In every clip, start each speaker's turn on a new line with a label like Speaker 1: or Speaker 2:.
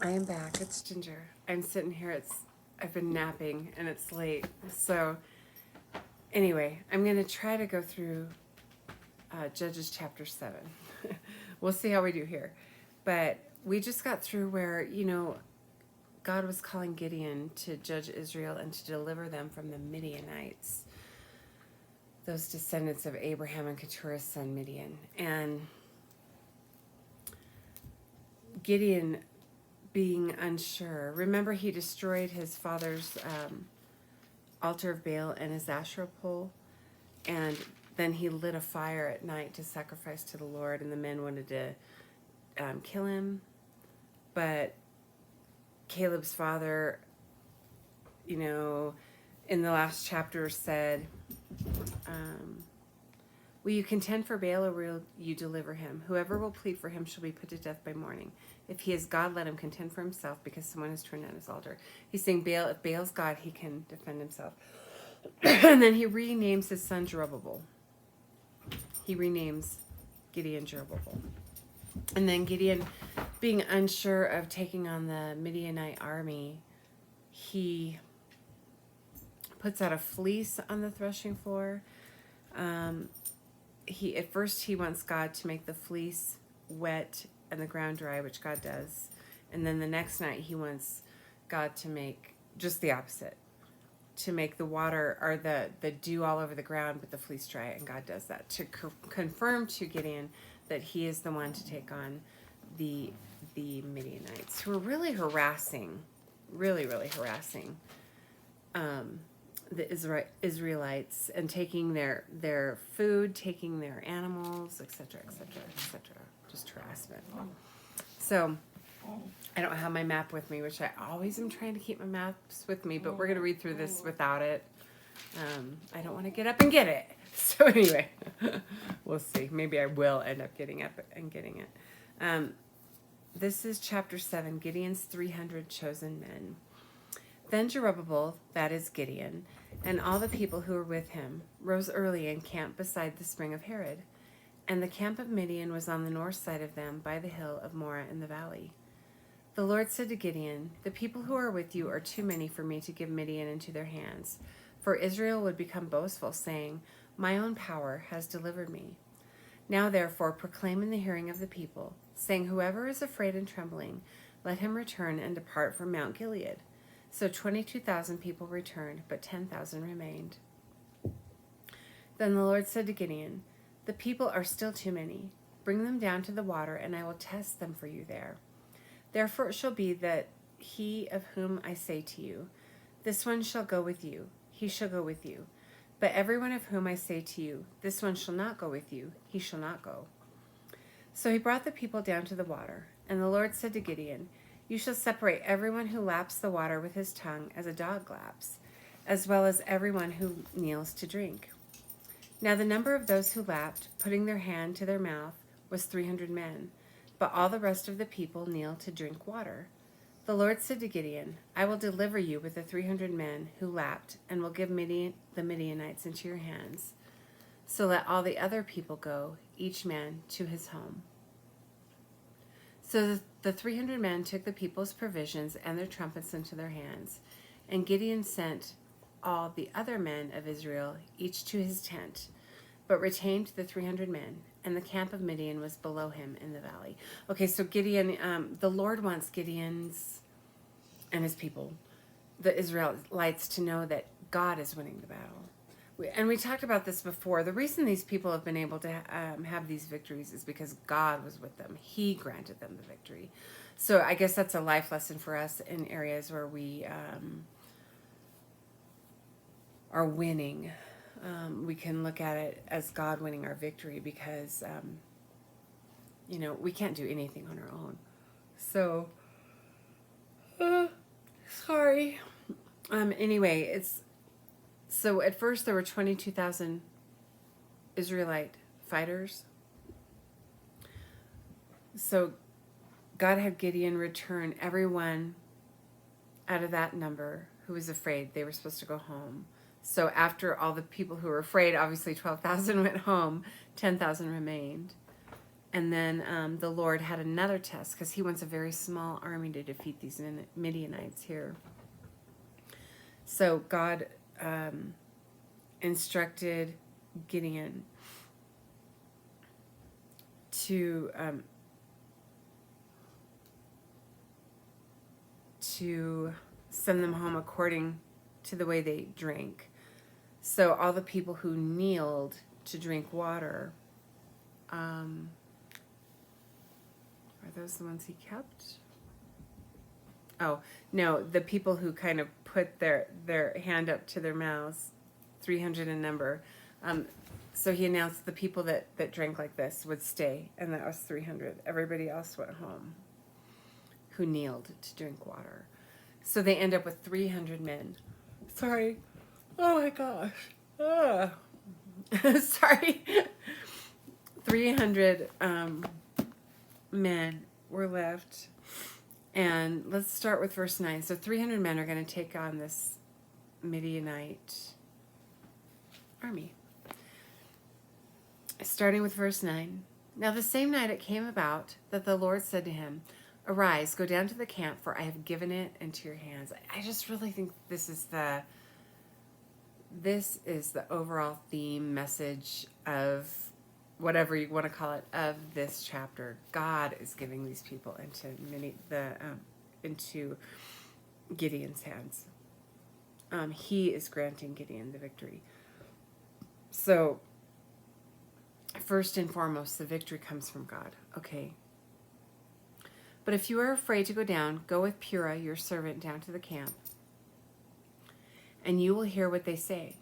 Speaker 1: I am back. It's Ginger. I'm sitting here. I've been napping and it's late. So anyway, I'm going to try to go through Judges chapter 7. We'll see how we do here. But we just got through where, God was calling Gideon to judge Israel and to deliver them from the Midianites, those descendants of Abraham and Keturah's son Midian. And Gideon being unsure. Remember, he destroyed his father's altar of Baal and his Asherah pole, and then he lit a fire at night to sacrifice to the Lord, and the men wanted to kill him. But Caleb's father, in the last chapter said, will you contend for Baal, or will you deliver him? Whoever will plead for him shall be put to death by morning. If he is God, let him contend for himself, because someone has turned down his altar. He's saying if Baal's God, he can defend himself. And then he renames his son Jerubbabel. He renames Gideon Jerubbabel. And then Gideon, being unsure of taking on the Midianite army, he puts out a fleece on the threshing floor. At first he wants God to make the fleece wet and the ground dry, which God does. And then the next night he wants God to make just the opposite, to make the water or the dew all over the ground, but the fleece dry, and God does that to confirm to Gideon that he is the one to take on the Midianites, who are really harassing the Israelites, and taking their food, taking their animals, etc., etc., etc. Just harassment. So I don't have my map with me, which I always am trying to keep my maps with me, but we're going to read through this without it. I don't want to get up and get it. So anyway, we'll see. Maybe I will end up getting up and getting it. This is chapter 7, Gideon's 300 chosen men. Then Jerubbabel, that is Gideon, and all the people who were with him, rose early and camped beside the spring of Harod. And the camp of Midian was on the north side of them, by the hill of Moreh in the valley. The Lord said to Gideon, the people who are with you are too many for me to give Midian into their hands, for Israel would become boastful, saying, my own power has delivered me. Now therefore proclaim in the hearing of the people, saying, whoever is afraid and trembling, let him return and depart from Mount Gilead. So 22,000 people returned, but 10,000 remained. Then the Lord said to Gideon, the people are still too many. Bring them down to the water, and I will test them for you there. Therefore it shall be that he of whom I say to you, this one shall go with you, he shall go with you. But everyone of whom I say to you, this one shall not go with you, he shall not go. So he brought the people down to the water, and the Lord said to Gideon, you shall separate everyone who laps the water with his tongue as a dog laps, as well as everyone who kneels to drink. Now the number of those who lapped, putting their hand to their mouth, was 300 men, but all the rest of the people kneeled to drink water. The Lord said to Gideon, I will deliver you with the 300 men who lapped, and will give the Midianites into your hands. So let all the other people go, each man to his home. So the 300 men took the people's provisions and their trumpets into their hands, and Gideon sent all the other men of Israel, each to his tent, but retained the 300 men, and the camp of Midian was below him in the valley. Okay, so Gideon, the Lord wants Gideon's and his people, the Israelites, to know that God is winning the battle. And we talked about this before. The reason these people have been able to have these victories is because God was with them. He granted them the victory. So I guess that's a life lesson for us in areas where we are winning. We can look at it as God winning our victory, because, we can't do anything on our own. So, sorry. Anyway, so at first there were 22,000 Israelite fighters. So God had Gideon return everyone out of that number who was afraid. They were supposed to go home. So after all the people who were afraid, obviously 12,000 went home, 10,000 remained. And then the Lord had another test because he wants a very small army to defeat these Midianites here. So God instructed Gideon to send them home according to the way they drank. So all the people who kneeled to drink water, are those the ones he kept? Oh, no, the people who kind of put their hand up to their mouths, 300 in number. So he announced the people that drank like this would stay, and that was 300. Everybody else went home who kneeled to drink water. So they end up with 300 men. Sorry. Oh my gosh. Sorry. 300 men were left. And let's start with verse 9. So 300 men are going to take on this Midianite army. Starting with verse 9. Now the same night it came about that the Lord said to him, "Arise, go down to the camp, for I have given it into your hands." I just really think this is the overall theme message of whatever you want to call it of this chapter. God is giving these people into Gideon's hands. He is granting Gideon the victory. So first and foremost, the victory comes from God. Okay. But if you are afraid to go down, go with Purah, your servant, down to the camp, and you will hear what they say.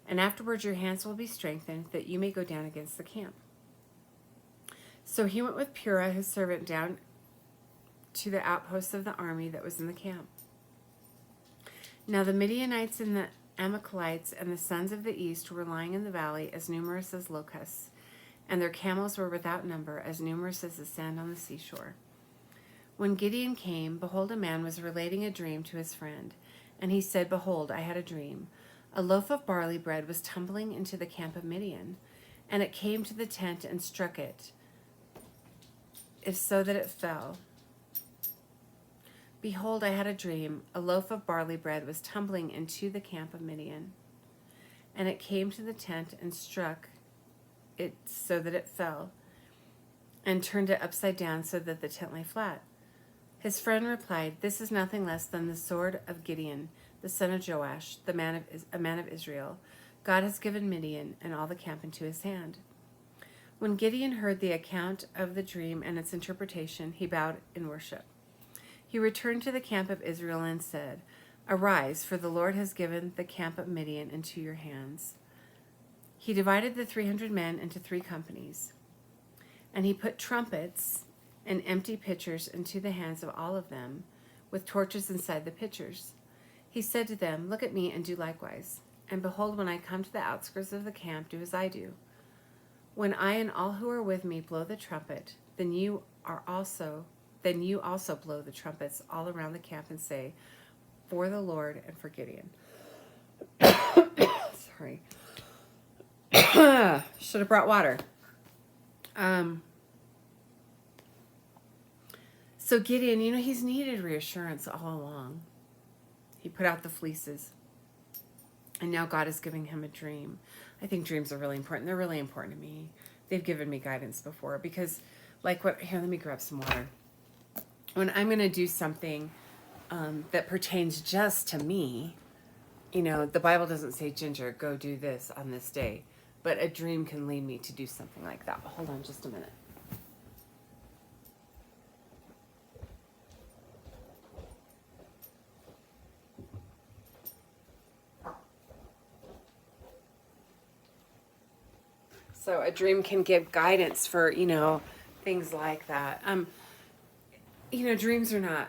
Speaker 1: And afterwards your hands will be strengthened, that you may go down against the camp. So he went with Purah, his servant, down to the outposts of the army that was in the camp. Now the Midianites and the Amalekites and the sons of the east were lying in the valley, as numerous as locusts, and their camels were without number, as numerous as the sand on the seashore. When Gideon came, behold, a man was relating a dream to his friend. And he said, "Behold, I had a dream. A loaf of barley bread was tumbling into the camp of Midian, and it came to the tent and struck it, if so that it fell. Behold, I had a dream. A loaf of barley bread was tumbling into the camp of Midian, and it came to the tent and struck it so that it fell, and turned it upside down so that the tent lay flat." His friend replied, "This is nothing less than the sword of Gideon, the son of Joash, a man of Israel. God has given Midian and all the camp into his hand." When Gideon heard the account of the dream and its interpretation, he bowed in worship. He returned to the camp of Israel and said, "Arise, for the Lord has given the camp of Midian into your hands." He divided the 300 men into 3 companies, and he put trumpets and empty pitchers into the hands of all of them, with torches inside the pitchers. He said to them, "Look at me and do likewise. And behold, when I come to the outskirts of the camp, do as I do. When I and all who are with me blow the trumpet, then you also blow the trumpets all around the camp and say, 'For the Lord and for Gideon.'" Sorry. Should have brought water. So Gideon, he's needed reassurance all along. He put out the fleeces, and now God is giving him a dream. I think dreams are really important. They're really important to me. They've given me guidance before because, here, let me grab some water. When I'm going to do something that pertains just to me, the Bible doesn't say, "Ginger, go do this on this day," but a dream can lead me to do something like that. Hold on just a minute. So a dream can give guidance for, things like that. Dreams are not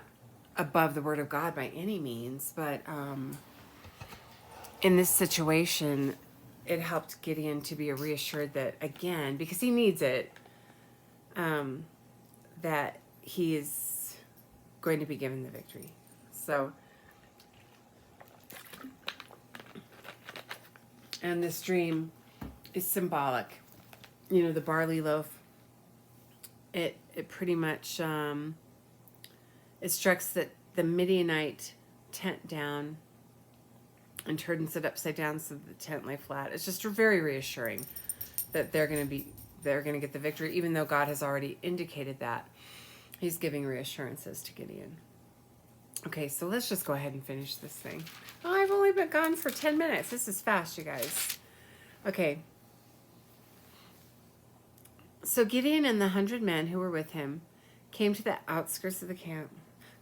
Speaker 1: above the Word of God by any means, but in this situation, it helped Gideon to be reassured that, again, because he needs it, that he is going to be given the victory. So, and this dream is symbolic. The barley loaf it pretty much instructs that the Midianite tent down and turns it upside down so the tent lay flat. It's just very reassuring that they're going to get the victory, even though God has already indicated that. He's giving reassurances to Gideon. Okay, so let's just go ahead and finish this thing. Oh, I've only been gone for 10 minutes. This is fast, you guys. Okay. So Gideon and the 100 men who were with him came to the outskirts of the camp.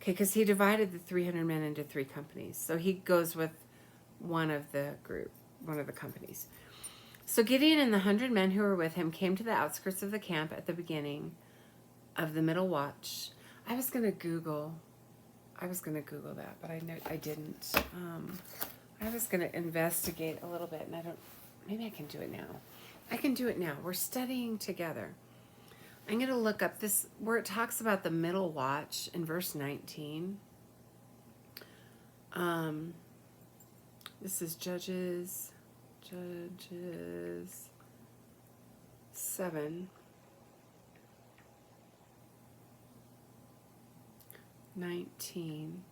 Speaker 1: Okay, because he divided the 300 men into 3 companies. So he goes with one of the companies. So Gideon and the 100 men who were with him came to the outskirts of the camp at the beginning of the middle watch. I was going to Google that, but I didn't. I was going to investigate a little bit, and maybe I can do it now. I can do it now. We're studying together. I'm going to look up this, where it talks about the middle watch in verse 19. This is Judges 7. 19.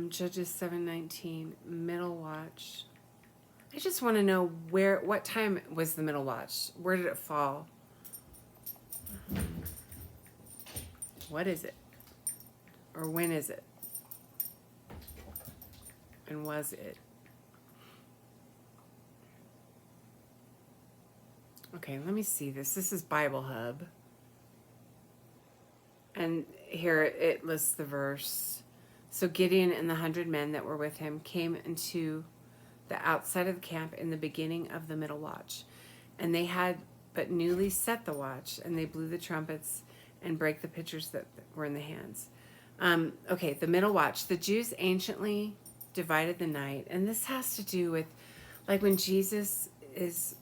Speaker 1: Judges 7:19, middle watch. I just want to know what time was the middle watch? Where did it fall? What is it? Or when is it? And was it? Okay, let me see this. This is Bible Hub. And here it lists the verse. So Gideon and the 100 men that were with him came into the outside of the camp in the beginning of the middle watch. And they had but newly set the watch, and they blew the trumpets and brake the pitchers that were in the hands. Okay, the middle watch. The Jews anciently divided the night. And this has to do with, like, when Jesus is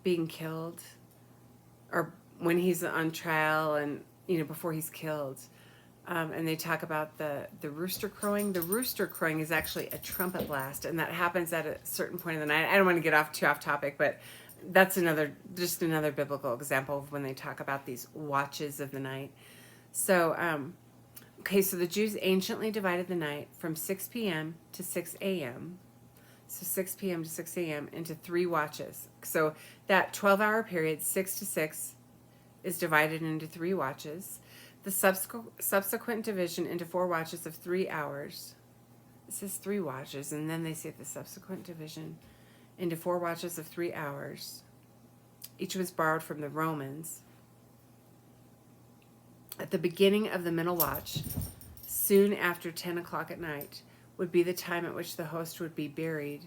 Speaker 1: being killed, or when he's on trial and, before he's killed. And they talk about the rooster crowing. The rooster crowing is actually a trumpet blast, and that happens at a certain point in the night. I don't want to get too off topic, but that's just another biblical example of when they talk about these watches of the night. So, okay, so the Jews anciently divided the night from 6 p.m. to 6 a.m., so 6 p.m. to 6 a.m. into 3 watches. So that 12-hour period, 6 to 6, is divided into 3 watches. The subsequent division into 4 watches of 3 hours. It says 3 watches, and then they say the subsequent division into 4 watches of 3 hours. Each was borrowed from the Romans. At the beginning of the middle watch, soon after 10 o'clock at night, would be the time at which the host would be buried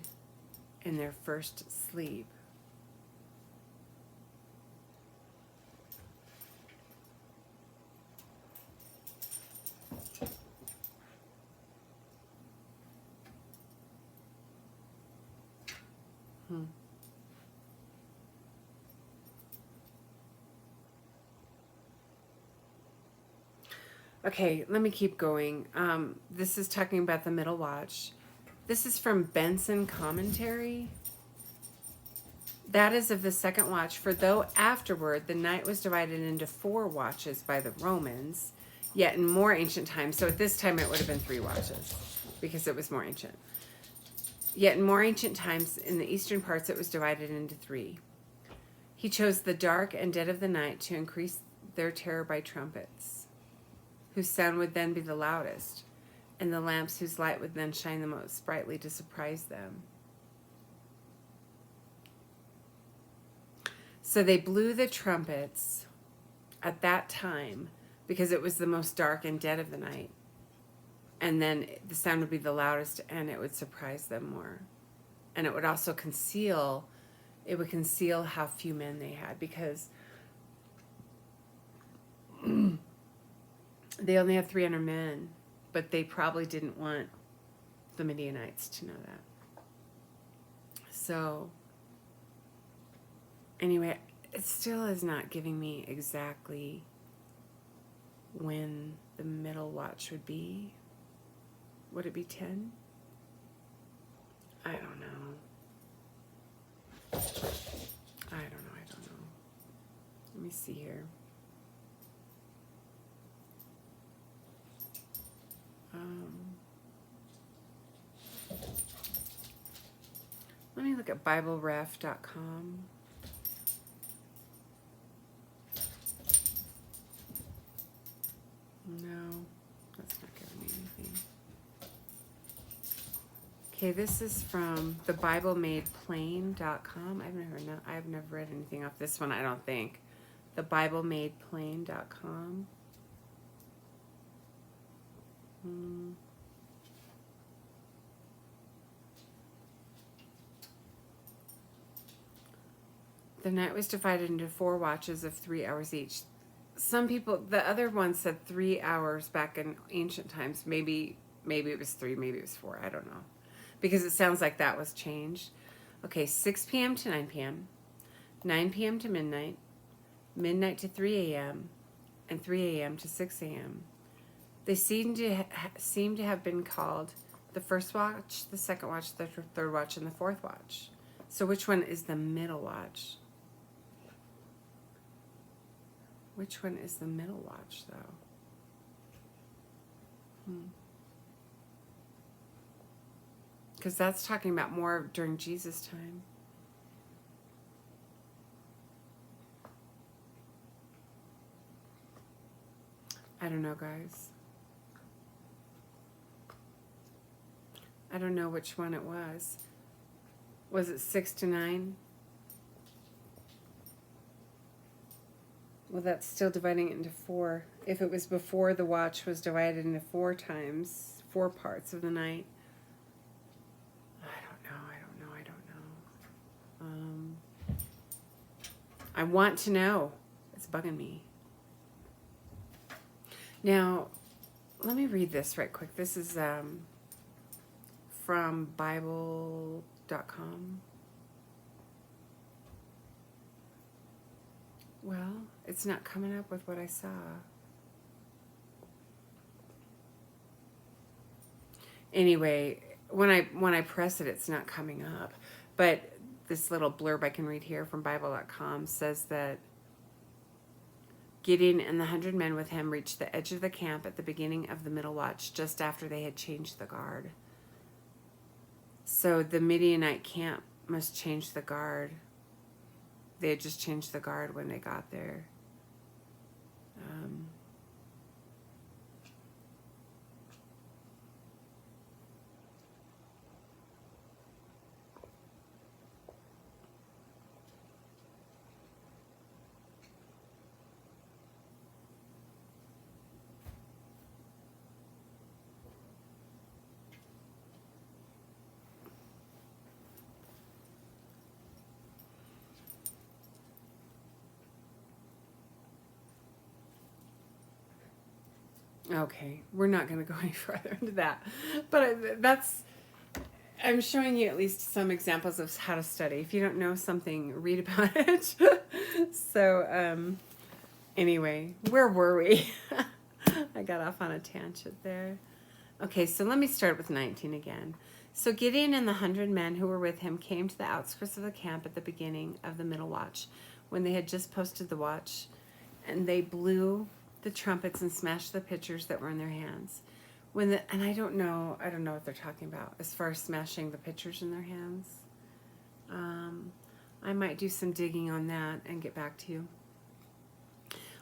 Speaker 1: in their first sleep. Okay, let me keep going. This is talking about the middle watch. This is from Benson Commentary. That is of the second watch, for though afterward the night was divided into 4 watches by the Romans, yet in more ancient times, so at this time it would have been 3 watches, because it was more ancient. Yet in more ancient times, in the eastern parts, it was divided into 3. He chose the dark and dead of the night to increase their terror by trumpets, whose sound would then be the loudest, and the lamps whose light would then shine the most brightly to surprise them. So they blew the trumpets at that time because it was the most dark and dead of the night. And then the sound would be the loudest, and it would surprise them more. And it would also conceal how few men they had, because they only had 300 men, but they probably didn't want the Midianites to know that. So, anyway, it still is not giving me exactly when the middle watch would be. Would it be 10? I don't know. I don't know. Let me see here. Let me look at BibleRef.com. No, that's not giving me anything. Okay, this is from the BibleMadePlain.com. I've never read anything off this one, I don't think. The BibleMadePlain.com. The night was divided into 4 watches of 3 hours each. Some people, the other one said 3 hours back in ancient times. Maybe it was 3, maybe it was 4. I don't know. Because it sounds like that was changed. Okay, 6 p.m. to 9 p.m., 9 p.m. to midnight, midnight to 3 a.m., and 3 a.m. to 6 a.m. They seem to have been called the first watch, the second watch, the third watch, and the fourth watch. So which one is the middle watch? Which one is the middle watch, though? Because that's talking about more during Jesus' time. I don't know, guys. I don't know which one it was. Was it 6 to 9? Well, that's still dividing it into 4. If it was before the watch was divided into 4 times, 4 parts of the night. I don't know. I want to know. It's bugging me. Now, let me read this right quick. This is from Bible.com. Well, it's not coming up with what I saw. Anyway, when I press it, it's not coming up. But this little blurb I can read here from Bible.com says that Gideon and the 100 men with him reached the edge of the camp at the beginning of the middle watch, just after they had changed the guard. So the Midianite camp must change the guard. They had just changed the guard when they got there. Okay, we're not going to go any further into that. But I'm showing you at least some examples of how to study. If you don't know something, read about it. So, anyway, where were we? I got off on a tangent there. Okay, so let me start with 19 again. So Gideon and the 100 men who were with him came to the outskirts of the camp at the beginning of the middle watch, when they had just posted the watch, and they blew the trumpets and smashed the pitchers that were in their hands. And I don't know what they're talking about as far as smashing the pitchers in their hands. I might do some digging on that and get back to you.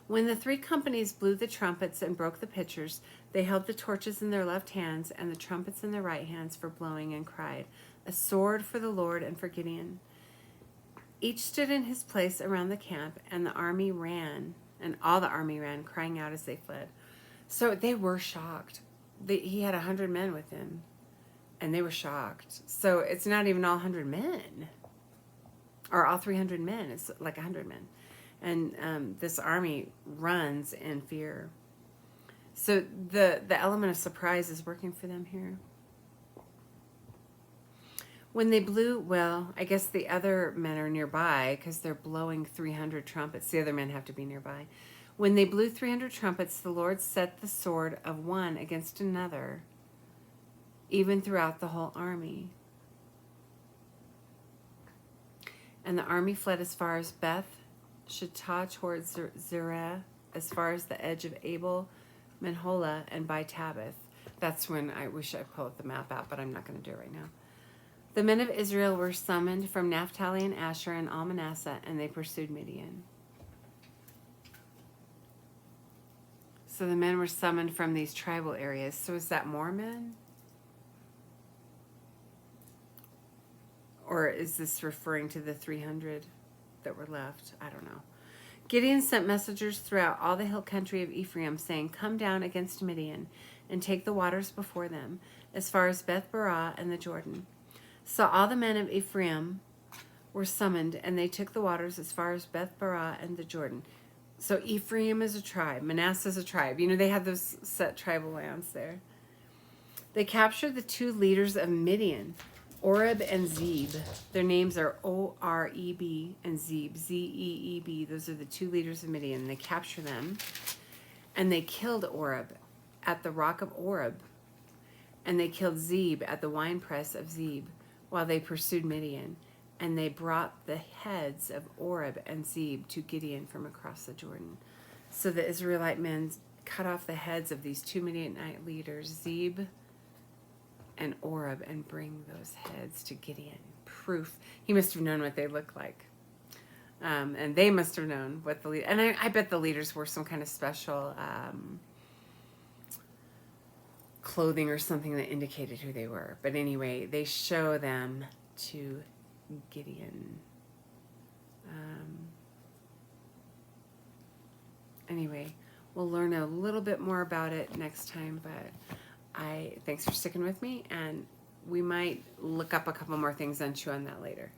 Speaker 1: When the 3 companies blew the trumpets and broke the pitchers, they held the torches in their left hands and the trumpets in their right hands for blowing, and cried, "A sword for the Lord and for Gideon." Each stood in his place around the camp, and the army ran, and all the army ran, crying out as they fled. So they were shocked. He had 100 men with him, and they were shocked. So it's not even all 100 men, or all 300 men. It's like 100 men. And this army runs in fear. So the element of surprise is working for them here. When they blew, well, I guess the other men are nearby because they're blowing 300 trumpets. The other men have to be nearby. When they blew 300 trumpets, the Lord set the sword of one against another, even throughout the whole army. And the army fled as far as Beth Shittah towards Zerah, as far as the edge of Abel Menhola, and by Tabith. That's when I wish I pulled the map out, but I'm not going to do it right now. The men of Israel were summoned from Naphtali and Asher and all Manasseh, and they pursued Midian. So the men were summoned from these tribal areas. So is that more men? Or is this referring to the 300 that were left? I don't know. Gideon sent messengers throughout all the hill country of Ephraim, saying, "Come down against Midian, and take the waters before them, as far as Beth Barah and the Jordan." So all the men of Ephraim were summoned, and they took the waters as far as Beth Barah and the Jordan. So Ephraim is a tribe. Manasseh is a tribe. You know, they had those set tribal lands there. They captured the 2 leaders of Midian, Oreb and Zeb. Their names are O-R-E-B and Zeb, Z-E-E-B. Those are the 2 leaders of Midian. They captured them, and they killed Oreb at the rock of Oreb, and they killed Zeb at the winepress of Zeb, while they pursued Midian. And they brought the heads of Oreb and Zeb to Gideon from across the Jordan. So the Israelite men cut off the heads of these 2 Midianite leaders, Zeb and Oreb, and bring those heads to Gideon. Proof. He must have known what they looked like. And they must have known what the leader. And I bet the leaders wore some kind of special clothing or something that indicated who they were. But anyway, they show them to Gideon. Anyway, we'll learn a little bit more about it next time, but thanks for sticking with me, and we might look up a couple more things and chew on that later.